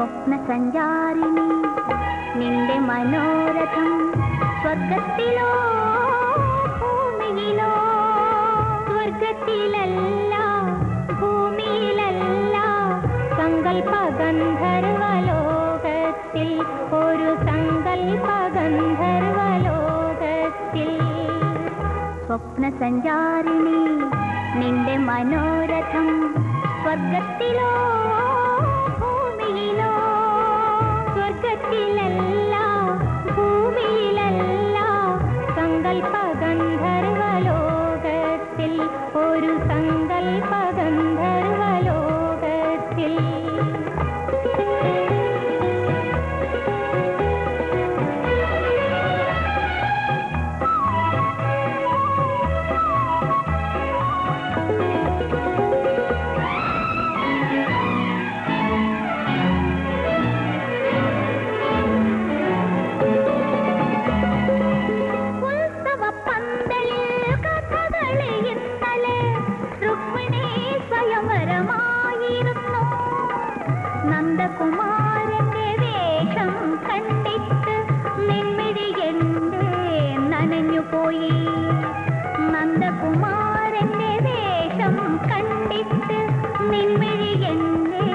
സ്വപ്നസഞ്ചാരിണി നിന്റെ മനോരഥം സ്വർഗത്തിലോ ഭൂമിയിലോ സ്വർഗത്തിലല്ല ഭൂമിയിലല്ല സങ്കൽപ്പ ഗന്ധർവലോകത്തിൽ ഒരു സങ്കൽപ്പ ഗന്ധർവലോകത്തിൽ സ്വപ്നസഞ്ചാരിണി നിന്റെ മനോരഥം സ്വർഗത്തിലോ ഭൂമിയിലോ സ്വർഗത്തിലല്ല ഭൂമിയിലല്ല സങ്കൽപ്പ ഗന്ധർവലോകത്തിൽ ഒരു സങ്കൽപ്പ ഗന്ധർവലോകത്തിൽ നന്ദകുമാരന്റെ വേഷം കണ്ടിട്ട് നിൻമിഴിയെന്റെ നനഞ്ഞുപോയി നന്ദകുമാരന്റെ വേഷം കണ്ടിട്ട് നിൻമിഴിയെന്റെ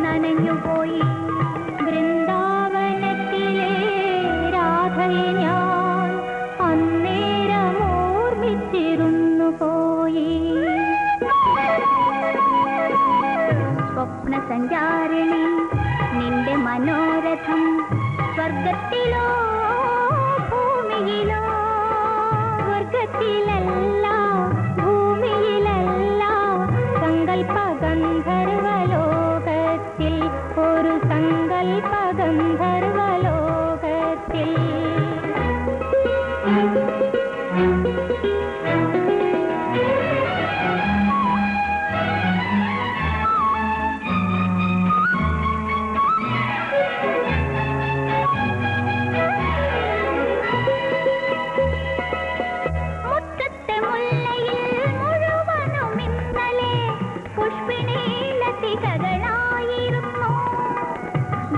നനഞ്ഞുപോയി വൃന്ദാവനത്തിലെ രാധയെ ഞാൻ അന്നേരം ഓർമ്മിച്ചിരുന്നു പോയി സ്വപ്നസഞ്ചാരിണി നിന്റെ മനോരഥം സ്വർഗത്തിലോ ഭൂമിയിലോ സ്വർഗത്തിലല്ല ഭൂമിയിലല്ല സങ്കൽപ്പ ഗന്ധർവലോകത്തിൽ ഒരു സങ്കൽപ്പ ഗന്ധർവലോകത്തിൽ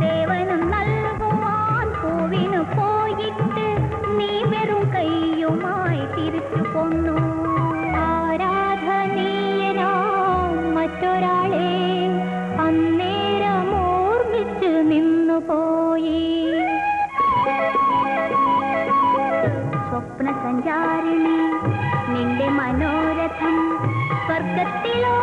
ദേവനും നൽകുവാൻ പൂവിനു പോയിട്ട് നീ വെറും കൈയുമായി തിരിച്ചു പോന്നു ആരാധനീയനാം മറ്റൊരാളെ അന്നേരം ഓർമ്മിച്ചു നിന്നുപോയി സ്വപ്നസഞ്ചാരിണി നിന്റെ മനോരഥം സ്വർഗത്തിലോ